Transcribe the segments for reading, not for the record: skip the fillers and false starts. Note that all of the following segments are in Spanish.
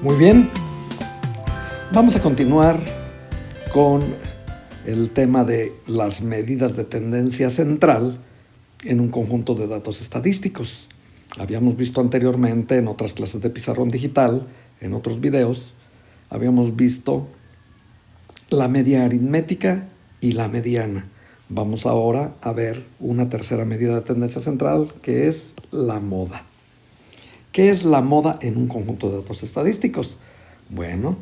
Muy bien, vamos a continuar con el tema de las medidas de tendencia central en un conjunto de datos estadísticos. Habíamos visto anteriormente en otras clases de pizarrón digital, en otros videos, habíamos visto la media aritmética y la mediana. Vamos ahora a ver una tercera medida de tendencia central, que es la moda. ¿Qué es la moda en un conjunto de datos estadísticos? Bueno,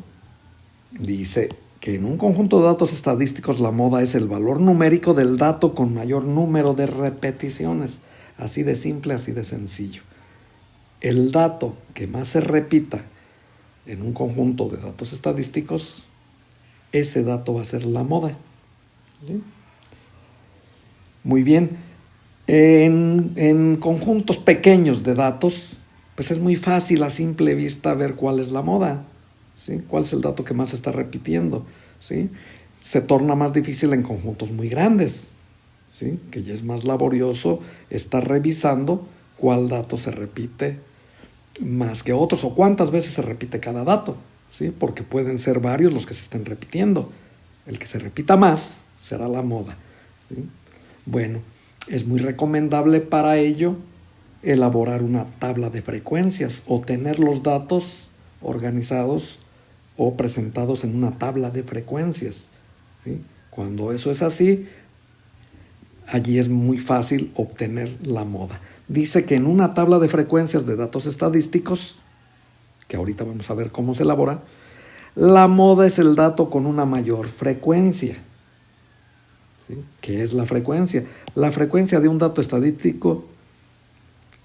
dice que en un conjunto de datos estadísticos la moda es el valor numérico del dato con mayor número de repeticiones. Así de simple, así de sencillo. El dato que más se repita en un conjunto de datos estadísticos, ese dato va a ser la moda. ¿Sí? Muy bien. En conjuntos pequeños de datos, pues es muy fácil a simple vista ver cuál es la moda, ¿sí? Cuál es el dato que más se está repitiendo, ¿sí? Se torna más difícil en conjuntos muy grandes, ¿sí? Que ya es más laborioso estar revisando cuál dato se repite más que otros o cuántas veces se repite cada dato, ¿sí? Porque pueden ser varios los que se estén repitiendo. El que se repita más será la moda, ¿sí? Bueno, es muy recomendable para ello elaborar una tabla de frecuencias o tener los datos organizados o presentados en una tabla de frecuencias, ¿sí? Cuando eso es así, allí es muy fácil obtener la moda. Dice que en una tabla de frecuencias de datos estadísticos, que ahorita vamos a ver cómo se elabora, la moda es el dato con una mayor frecuencia. ¿Sí? ¿Qué es la frecuencia? La frecuencia de un dato estadístico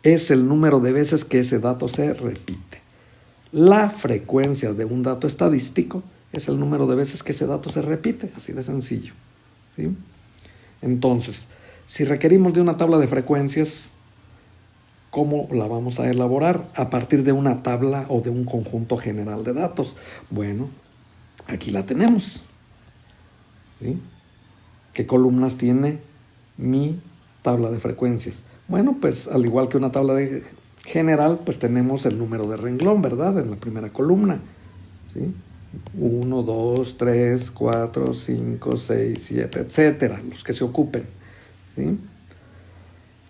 es el número de veces que ese dato se repite. La frecuencia de un dato estadístico es el número de veces que ese dato se repite, así de sencillo, ¿sí? Entonces, si requerimos de una tabla de frecuencias, ¿cómo la vamos a elaborar? A partir de una tabla o de un conjunto general de datos. Bueno, aquí la tenemos, ¿sí? ¿Qué columnas tiene mi tabla de frecuencias? Bueno, pues al igual que una tabla de general, pues tenemos el número de renglón, ¿verdad? En la primera columna, ¿sí? 1, 2, 3, 4, 5, 6, 7, etcétera, los que se ocupen, ¿sí?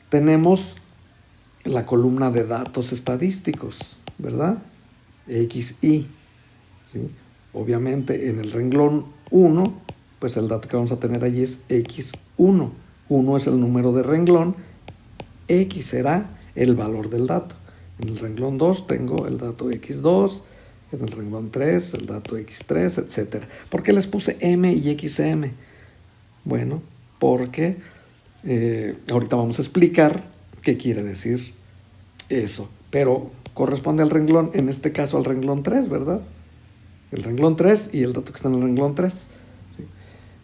Tenemos la columna de datos estadísticos, ¿verdad? XY, ¿sí? Obviamente en el renglón 1, pues el dato que vamos a tener allí es X1. 1 es el número de renglón, X será el valor del dato. En el renglón 2 tengo el dato X2, en el renglón 3 el dato X3, etc. ¿Por qué les puse M y XM? Bueno, porque ahorita vamos a explicar qué quiere decir eso, pero corresponde al renglón, en este caso al renglón 3, ¿verdad? El renglón 3 y el dato que está en el renglón 3, ¿sí?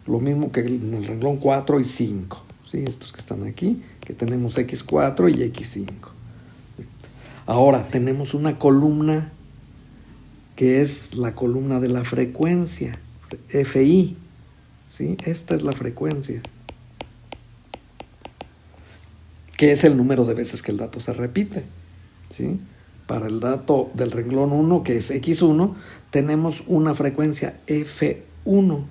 Lo mismo que en el renglón 4 y 5, ¿sí? Estos que están aquí, que tenemos X4 y X5. Ahora tenemos una columna que es la columna de la frecuencia, FI, ¿sí? Esta es la frecuencia, que es el número de veces que el dato se repite, ¿sí? Para el dato del renglón 1, que es X1, tenemos una frecuencia F1,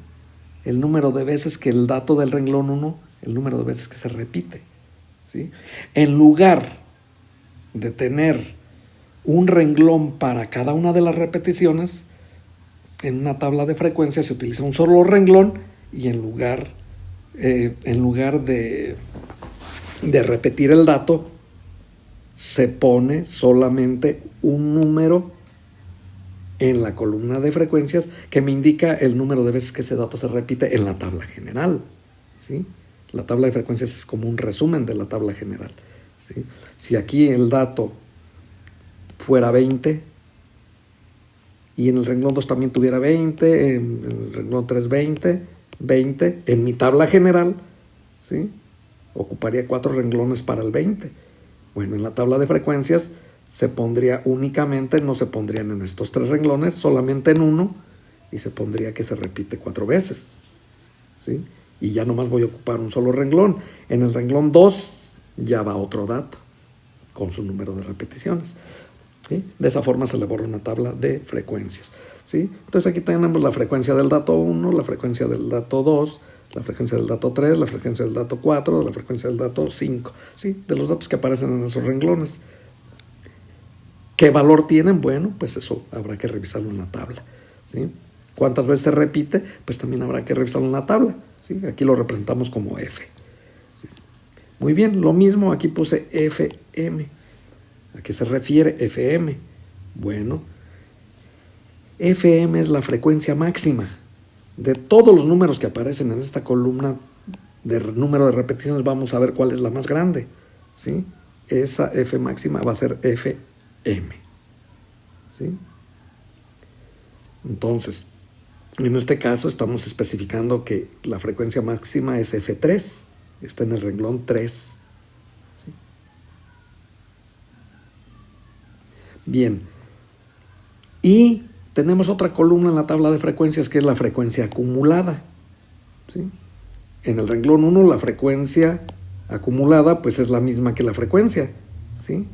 el número de veces que el dato del renglón 1, el número de veces que se repite, ¿sí? En lugar de tener un renglón para cada una de las repeticiones, en una tabla de frecuencias se utiliza un solo renglón y en lugar de repetir el dato, se pone solamente un número en la columna de frecuencias que me indica el número de veces que ese dato se repite en la tabla general, ¿sí? La tabla de frecuencias es como un resumen de la tabla general, ¿sí? Si aquí el dato fuera 20 y en el renglón 2 también tuviera 20, en el renglón 3 20, en mi tabla general, ¿sí? Ocuparía 4 renglones para el 20. Bueno, en la tabla de frecuencias se pondría únicamente, no se pondrían en estos 3 renglones, solamente en uno, y se pondría que se repite 4 veces, ¿sí? Y ya nomás voy a ocupar un solo renglón. En el renglón 2 ya va otro dato con su número de repeticiones. ¿sí? De esa forma se elabora una tabla de frecuencias, ¿sí? Entonces aquí tenemos la frecuencia del dato 1, la frecuencia del dato 2, la frecuencia del dato 3, la frecuencia del dato 4, la frecuencia del dato 5, ¿sí? De los datos que aparecen en esos renglones. ¿Qué valor tienen? Bueno, pues eso habrá que revisarlo en la tabla, ¿sí? ¿Cuántas veces se repite? Pues también habrá que revisarlo en la tabla, ¿sí? Aquí lo representamos como F, ¿sí? Muy bien, lo mismo, aquí puse FM. ¿A qué se refiere FM? Bueno, FM es la frecuencia máxima. De todos los números que aparecen en esta columna de número de repeticiones, vamos a ver cuál es la más grande, ¿sí? Esa F máxima va a ser FM, ¿sí? Entonces, en este caso estamos especificando que la frecuencia máxima es F3, está en el renglón 3. ¿Sí? Bien, y tenemos otra columna en la tabla de frecuencias que es la frecuencia acumulada, ¿sí? En el renglón 1 la frecuencia acumulada pues es la misma que la frecuencia, ¿sí?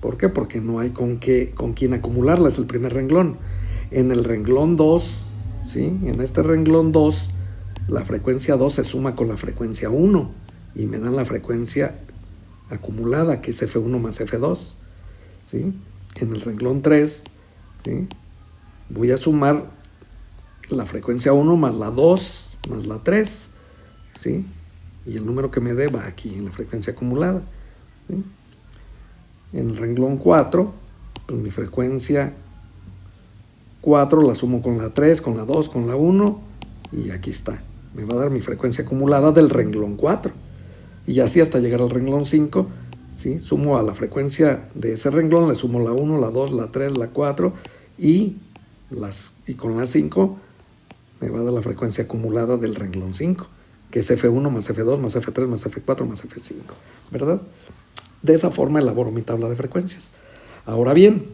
¿Por qué? Porque no hay con quién acumularla, es el primer renglón. En el renglón 2, ¿sí? En este renglón 2, la frecuencia 2 se suma con la frecuencia 1 y me dan la frecuencia acumulada, que es F1 más F2, ¿sí? En el renglón 3, ¿sí? Voy a sumar la frecuencia 1 más la 2 más la 3, ¿sí? Y el número que me dé va aquí en la frecuencia acumulada, ¿sí? En el renglón 4, pues mi frecuencia 4 la sumo con la 3, con la 2, con la 1 y aquí está. Me va a dar mi frecuencia acumulada del renglón 4. Y así hasta llegar al renglón 5, ¿sí? Sumo a la frecuencia de ese renglón, le sumo la 1, la 2, la 3, la 4 y con la 5 me va a dar la frecuencia acumulada del renglón 5, que es F1 más F2 más F3 más F4 más F5, ¿verdad? De esa forma elaboro mi tabla de frecuencias. Ahora bien,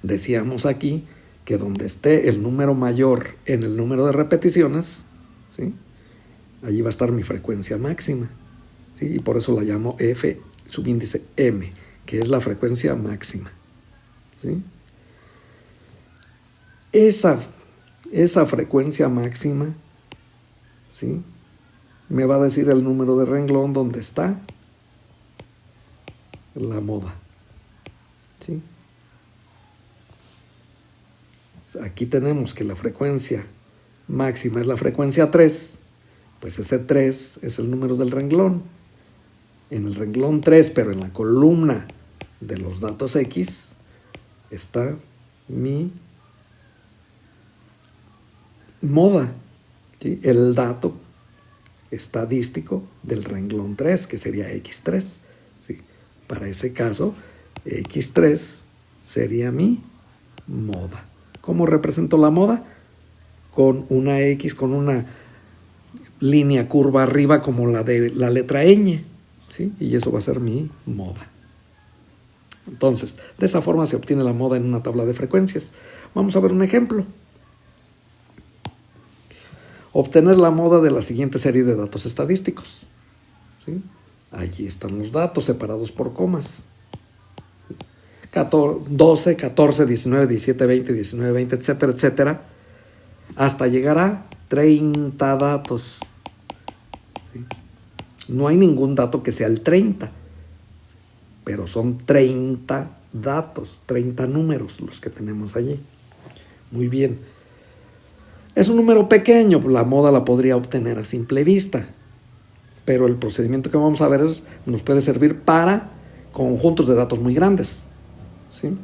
decíamos aquí que donde esté el número mayor en el número de repeticiones, ¿sí? Allí va a estar mi frecuencia máxima, ¿sí? Y por eso la llamo F subíndice M, que es la frecuencia máxima, ¿sí? Esa frecuencia máxima, ¿sí? Me va a decir el número de renglón donde está la moda, ¿sí? Aquí tenemos que la frecuencia máxima es la frecuencia 3, pues ese 3 es el número del renglón. En el renglón 3, pero en la columna de los datos X, está mi moda, ¿sí? El dato estadístico del renglón 3, que sería X3, ¿sí? Para ese caso, X3 sería mi moda. ¿Cómo represento la moda? Con una X, con una línea curva arriba como la de la letra ñ, ¿sí? Y eso va a ser mi moda. Entonces, de esa forma se obtiene la moda en una tabla de frecuencias. Vamos a ver un ejemplo. Obtener la moda de la siguiente serie de datos estadísticos, ¿sí? Allí están los datos separados por comas. 12, 14, 19, 17, 20, 19, 20, etcétera, etcétera, hasta llegar a 30 datos. ¿Sí? No hay ningún dato que sea el 30, pero son 30 datos, 30 números los que tenemos allí. Muy bien. Es un número pequeño, la moda la podría obtener a simple vista, pero el procedimiento que vamos a ver nos puede servir para conjuntos de datos muy grandes, ¿sí?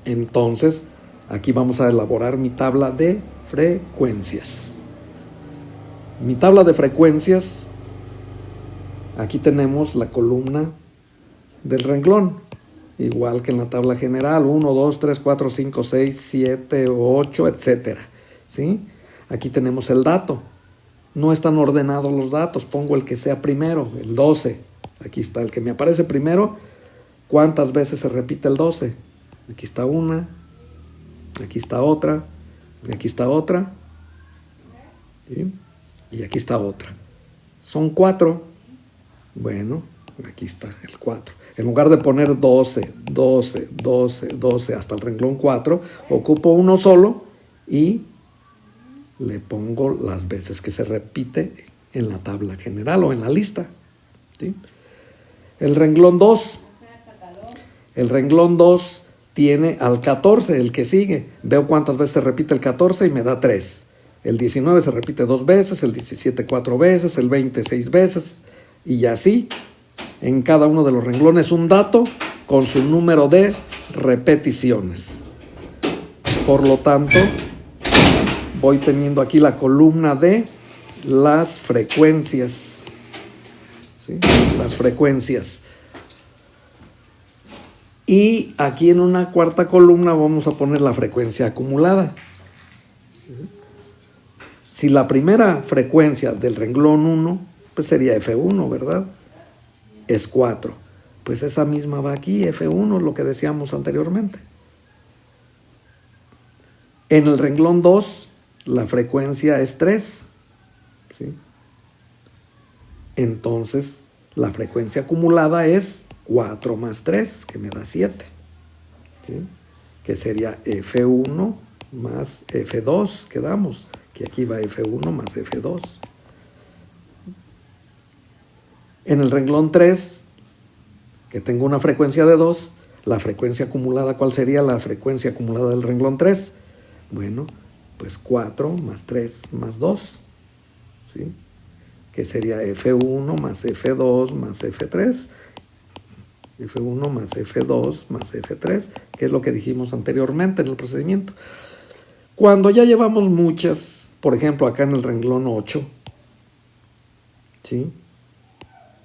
Entonces, aquí vamos a elaborar mi tabla de frecuencias. Mi tabla de frecuencias, aquí tenemos la columna del renglón, igual que en la tabla general, 1, 2, 3, 4, 5, 6, 7, 8, etcétera, ¿sí? Aquí tenemos el dato. No están ordenados los datos, pongo el que sea primero, el 12. Aquí está el que me aparece primero. ¿Cuántas veces se repite el 12? Aquí está una, aquí está otra, y aquí está otra, ¿sí? Y aquí está otra. Son 4. Bueno, Aquí está el 4. En lugar de poner 12, 12, 12, 12 hasta el renglón 4, ocupo uno solo y le pongo las veces que se repite en la tabla general o en la lista. ¿Sí? El renglón 2. El renglón 2 tiene al 14, el que sigue. Veo cuántas veces se repite el 14 y me da 3. El 19 se repite 2 veces, el 17 4 veces, el 20 6 veces y así. En cada uno de los renglones un dato con su número de repeticiones. Por lo tanto, voy teniendo aquí la columna de las frecuencias. ¿Sí? Las frecuencias. Y aquí en una cuarta columna vamos a poner la frecuencia acumulada. Si la primera frecuencia del renglón 1, pues sería F1, ¿verdad? Es 4. Pues esa misma va aquí, F1, lo que decíamos anteriormente. En el renglón 2, la frecuencia es 3. ¿Sí? Entonces, la frecuencia acumulada es 4 más 3, que me da 7. ¿Sí? Que sería F1 más F2, quedamos. Que aquí va F1 más F2. En el renglón 3, que tengo una frecuencia de 2, la frecuencia acumulada, ¿cuál sería la frecuencia acumulada del renglón 3? Bueno, pues 4 más 3 más 2, ¿sí? Que sería F1 más F2 más F3, F1 más F2 más F3, que es lo que dijimos anteriormente en el procedimiento. Cuando ya llevamos muchas, por ejemplo acá en el renglón 8, ¿sí?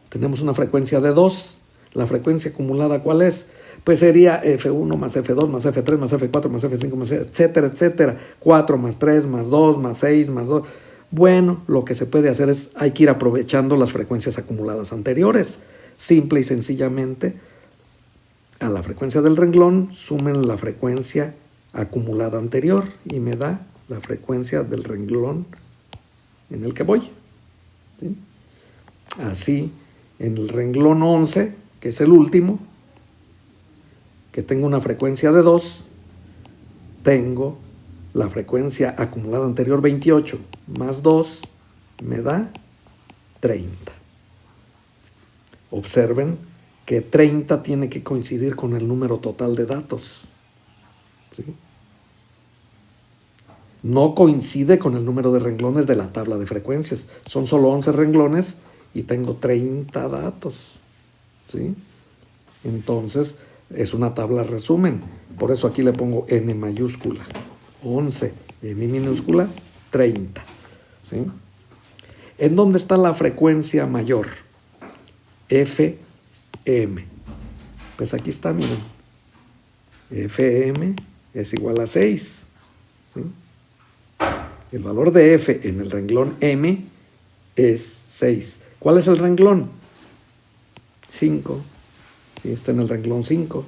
Tenemos una frecuencia de 2. ¿La frecuencia acumulada cuál es? Pues sería F1 más F2 más F3 más F4 más F5 más etcétera, etcétera. 4 más 3 más 2 más 6 más 2. Bueno, lo que se puede hacer es, hay que ir aprovechando las frecuencias acumuladas anteriores. Simple y sencillamente, a la frecuencia del renglón sumen la frecuencia acumulada anterior y me da la frecuencia del renglón en el que voy. ¿Sí? Así, en el renglón 11, que es el último, que tengo una frecuencia de 2, tengo la frecuencia acumulada anterior 28 más 2 me da 30. Observen que 30 tiene que coincidir con el número total de datos. ¿Sí? No coincide con el número de renglones de la tabla de frecuencias. Son solo 11 renglones y tengo 30 datos. ¿Sí? Entonces, es una tabla resumen. Por eso aquí le pongo N mayúscula. 11, N minúscula, 30. ¿Sí? ¿En dónde está la frecuencia mayor? FM. Pues aquí está, miren. FM es igual a 6. ¿Sí? El valor de F en el renglón M es 6. ¿Cuál es el renglón? 5. ¿Sí? Está en el renglón 5.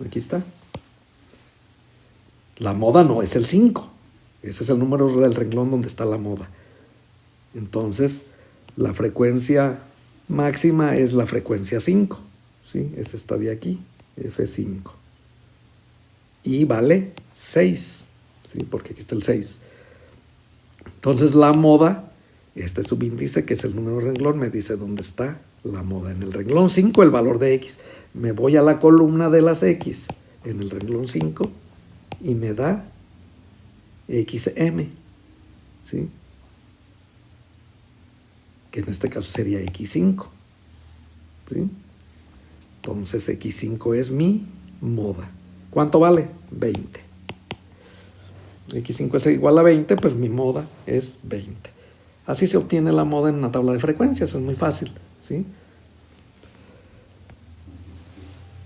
Aquí está. La moda no es el 5. Ese es el número del renglón donde está la moda. Entonces, la frecuencia máxima es la frecuencia 5. ¿Sí? Esa está de aquí, F5. Y vale 6. ¿Sí? Porque aquí está el 6. Entonces, la moda, este subíndice, que es el número de renglón, me dice dónde está la moda. En el renglón 5, el valor de X. Me voy a la columna de las X en el renglón 5 y me da XM. ¿Sí? Que en este caso sería X5. ¿Sí? Entonces X5 es mi moda. ¿Cuánto vale? 20. X5 es igual a 20, pues mi moda es 20. Así se obtiene la moda en una tabla de frecuencias, es muy fácil. ¿Sí?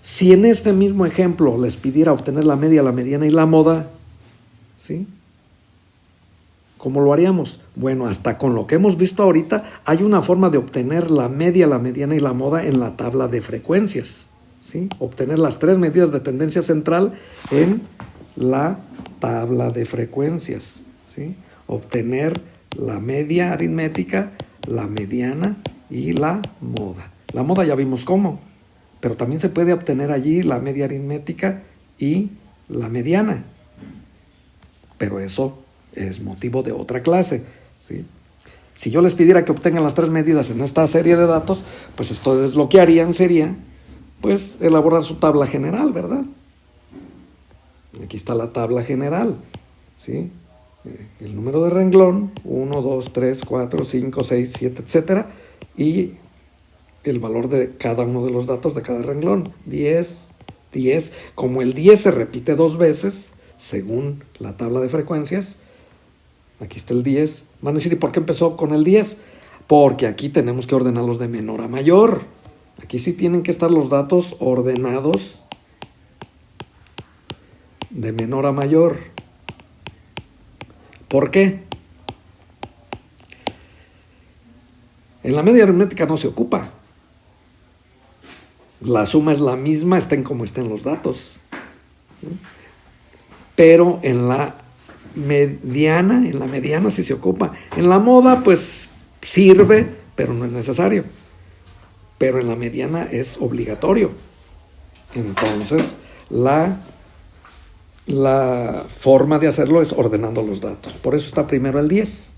Si en este mismo ejemplo les pidiera obtener la media, la mediana y la moda, ¿sí? ¿Cómo lo haríamos? Bueno, hasta con lo que hemos visto ahorita, hay una forma de obtener la media, la mediana y la moda en la tabla de frecuencias. ¿Sí? Obtener las 3 medidas de tendencia central en la tabla de frecuencias. ¿Sí? Obtener la media aritmética, la mediana y la moda. La moda ya vimos cómo, pero también se puede obtener allí la media aritmética y la mediana. Pero eso es motivo de otra clase, ¿sí? Si yo les pidiera que obtengan las tres medidas en esta serie de datos, pues ustedes lo que harían sería, pues, elaborar su tabla general, ¿verdad? Aquí está la tabla general, ¿sí? El número de renglón, 1, 2, 3, 4, 5, 6, 7, etcétera, y el valor de cada uno de los datos de cada renglón, 10, 10. Como el 10 se repite dos veces, según la tabla de frecuencias, aquí está el 10. Van a decir, ¿y por qué empezó con el 10? Porque aquí tenemos que ordenarlos de menor a mayor. Aquí sí tienen que estar los datos ordenados de menor a mayor. ¿Por qué? En la media aritmética no se ocupa. La suma es la misma, estén como estén los datos. Pero en la mediana sí se ocupa. En la moda, pues sirve, pero no es necesario. Pero en la mediana es obligatorio. Entonces, la forma de hacerlo es ordenando los datos. Por eso está primero el 10.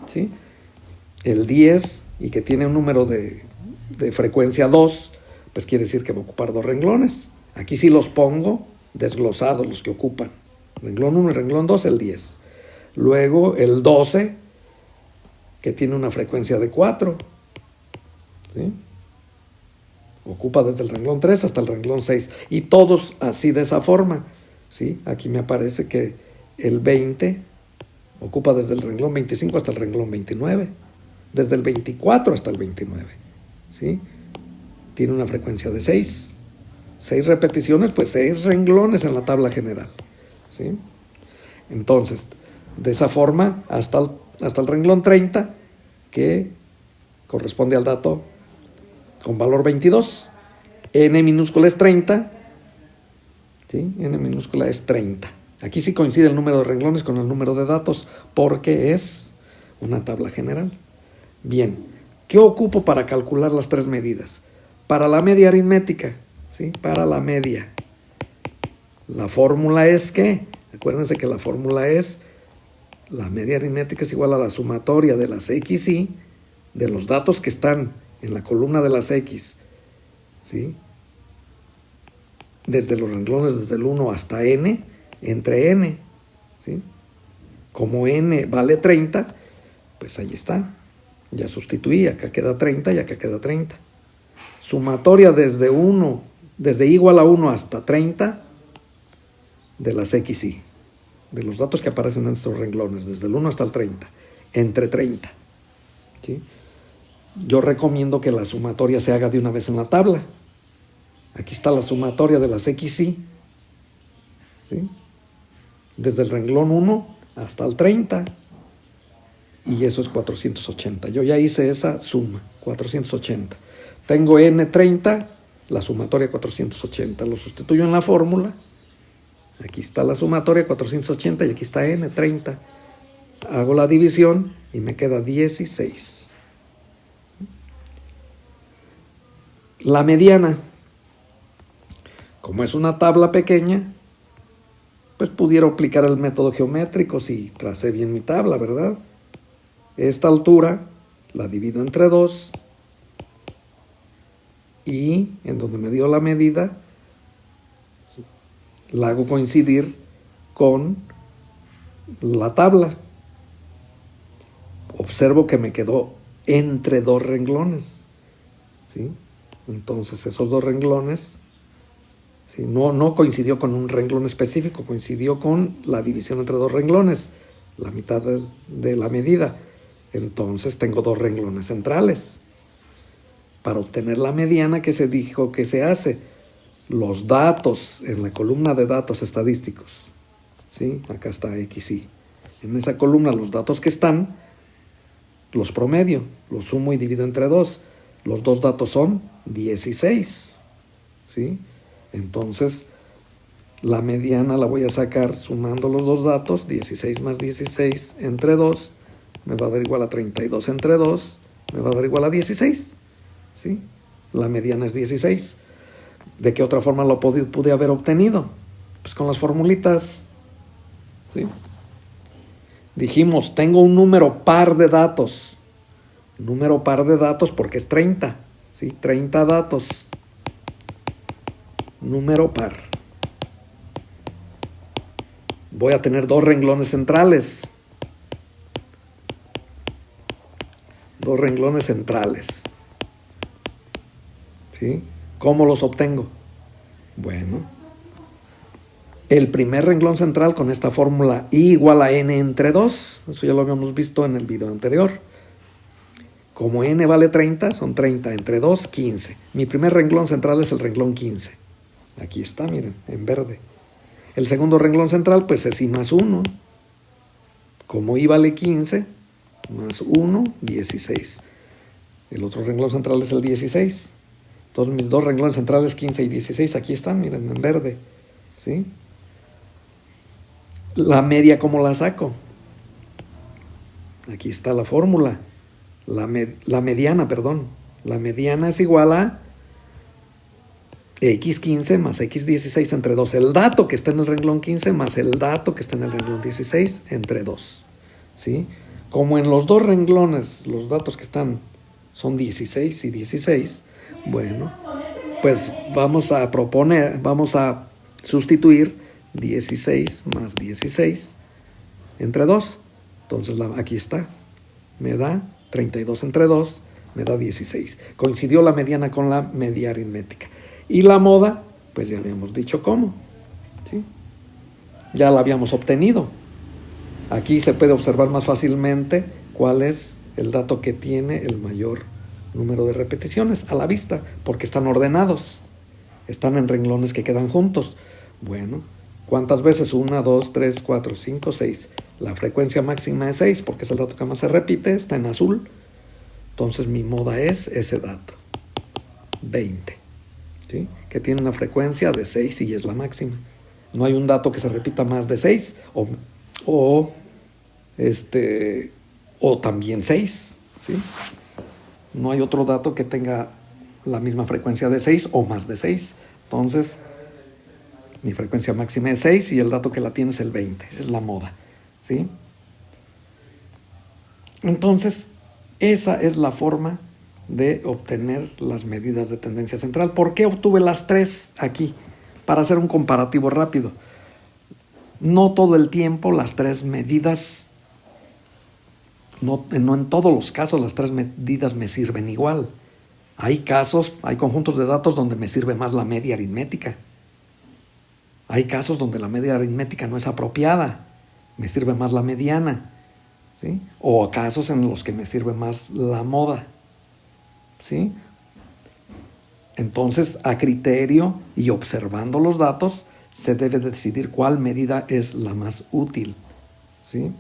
¿Sí? El 10, y que tiene un número de frecuencia 2, pues quiere decir que va a ocupar dos renglones. Aquí sí los pongo desglosados, los que ocupan. Renglón 1 y renglón 2, el 10. Luego el 12, que tiene una frecuencia de 4. ¿Sí? Ocupa desde el renglón 3 hasta el renglón 6. Y todos así de esa forma. ¿Sí? Aquí me aparece que el 20 ocupa desde el renglón 25 hasta el renglón 29. Desde el 24 hasta el 29. ¿Sí? Tiene una frecuencia de 6. 6 repeticiones, pues 6 renglones en la tabla general. ¿Sí? Entonces, de esa forma, hasta el renglón 30, que corresponde al dato con valor 22. N minúscula es 30. ¿Sí? N minúscula es 30. Aquí sí coincide el número de renglones con el número de datos, porque es una tabla general. Bien, ¿qué ocupo para calcular las tres medidas? Para la media aritmética, ¿sí? Para la media. La fórmula es ¿qué? Acuérdense que la fórmula es la media aritmética es igual a la sumatoria de las XY de los datos que están en la columna de las X, ¿sí? Desde los renglones desde el 1 hasta N, entre N, ¿sí? Como N vale 30, pues ahí está. Ya sustituí, acá queda 30 y acá queda 30. Sumatoria desde igual a 1 hasta 30 de las XY, de los datos que aparecen en estos renglones, desde el 1 hasta el 30, entre 30. ¿Sí? Yo recomiendo que la sumatoria se haga de una vez en la tabla. Aquí está la sumatoria de las XY, ¿sí? Desde el renglón 1 hasta el 30, y eso es 480. Yo ya hice esa suma, 480. Tengo N30, la sumatoria 480. Lo sustituyo en la fórmula. Aquí está la sumatoria 480 y aquí está N30. Hago la división y me queda 16. La mediana. Como es una tabla pequeña, pues pudiera aplicar el método geométrico si tracé bien mi tabla, ¿verdad? Esta altura la divido entre 2 y en donde me dio la medida la hago coincidir con la tabla. Observo que me quedó entre dos renglones, ¿sí? Entonces esos dos renglones, ¿sí? No coincidió con un renglón específico, coincidió con la división entre dos renglones, la mitad de la medida. Entonces tengo dos renglones centrales. Para obtener la mediana, ¿qué se dijo que se hace? Los datos en la columna de datos estadísticos, ¿sí? Acá está XY. En esa columna los datos que están, los promedio, los sumo y divido entre 2. Los dos datos son 16, ¿sí? Entonces, la mediana la voy a sacar sumando los dos datos, 16 más 16 entre 2, me va a dar igual a 32 entre 2, me va a dar igual a 16, ¿sí? la mediana es 16. ¿De qué otra forma lo pude haber obtenido? Pues con las formulitas, ¿sí? Dijimos, tengo un número par de datos. Número par de datos porque es 30, ¿sí? 30 datos. Número par. Voy a tener 2 renglones centrales. 2 renglones centrales. ¿Sí? ¿Cómo los obtengo? Bueno, el primer renglón central con esta fórmula I igual a n entre 2, eso ya lo habíamos visto en el video anterior. Como n vale 30, son 30 entre 2, 15. Mi primer renglón central es el renglón 15. Aquí está, miren, en verde. El segundo renglón central, pues es I más 1. Como I vale 15, más 1, 16. El otro renglón central es el 16. Entonces mis 2 renglones centrales, 15 y 16, aquí están, miren, en verde. ¿Sí? La media, ¿cómo la saco? Aquí está la fórmula. La mediana, perdón. La mediana es igual a x15 más x16 entre 2. El dato que está en el renglón 15 más el dato que está en el renglón 16 entre 2. ¿Sí? Como en los 2 renglones los datos que están son 16 y 16, bueno, pues vamos a sustituir 16 más 16 entre 2. Entonces aquí está. Me da 32 entre 2, me da 16. Coincidió la mediana con la media aritmética. Y la moda, pues ya habíamos dicho cómo. ¿Sí? Ya la habíamos obtenido. Aquí se puede observar más fácilmente cuál es el dato que tiene el mayor número de repeticiones a la vista, porque están ordenados. Están en renglones que quedan juntos. Bueno, ¿cuántas veces? 1, 2, 3, 4, 5, 6. La frecuencia máxima es 6, porque es el dato que más se repite, está en azul. Entonces mi moda es ese dato, 20. ¿Sí? Que tiene una frecuencia de 6 y es la máxima. No hay un dato que se repita más de 6 o también 6. ¿Sí? No hay otro dato que tenga la misma frecuencia de 6 o más de 6. Entonces, mi frecuencia máxima es 6 y el dato que la tiene es el 20. Es la moda. ¿Sí? Entonces, esa es la forma de obtener las medidas de tendencia central. ¿Por qué obtuve las 3 aquí? Para hacer un comparativo rápido. No todo el tiempo las 3 medidas, no en todos los casos las 3 medidas me sirven igual. Hay conjuntos de datos donde me sirve más la media aritmética. Hay casos donde la media aritmética no es apropiada, me sirve más la mediana. ¿Sí? O casos en los que me sirve más la moda. ¿Sí? Entonces, a criterio y observando los datos, se debe decidir cuál medida es la más útil. ¿Sí?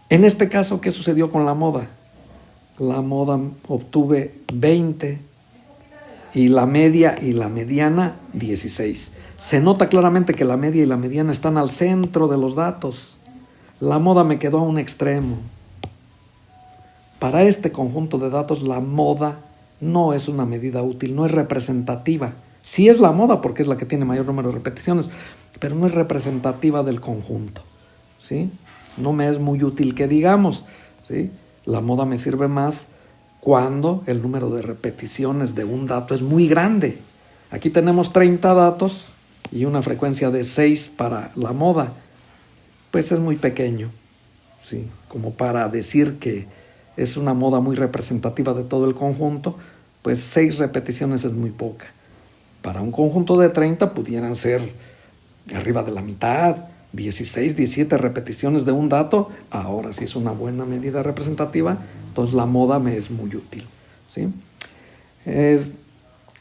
En este caso, ¿qué sucedió con la moda? La moda obtuve 20 y la media y la mediana 16. Se nota claramente que la media y la mediana están al centro de los datos. La moda me quedó a un extremo. Para este conjunto de datos, la moda no es una medida útil, no es representativa. Sí es la moda porque es la que tiene mayor número de repeticiones, pero no es representativa del conjunto. ¿Sí? No me es muy útil que digamos. ¿Sí? La moda me sirve más cuando el número de repeticiones de un dato es muy grande. Aquí tenemos 30 datos y una frecuencia de 6 para la moda. Pues es muy pequeño, ¿sí? Como para decir que es una moda muy representativa de todo el conjunto, pues 6 repeticiones es muy poca. Para un conjunto de 30 pudieran ser arriba de la mitad, 16, 17 repeticiones de un dato. Ahora sí es una buena medida representativa, entonces la moda me es muy útil. ¿Sí?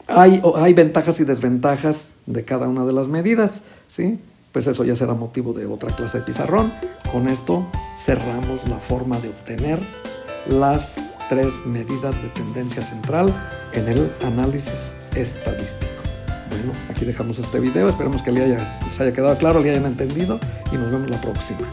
Hay ventajas y desventajas de cada una de las medidas, ¿sí? Pues eso ya será motivo de otra clase de pizarrón. Con esto cerramos la forma de obtener las 3 medidas de tendencia central en el análisis estadístico. Bueno, aquí dejamos este video. Esperemos que les haya quedado claro, le hayan entendido y nos vemos la próxima.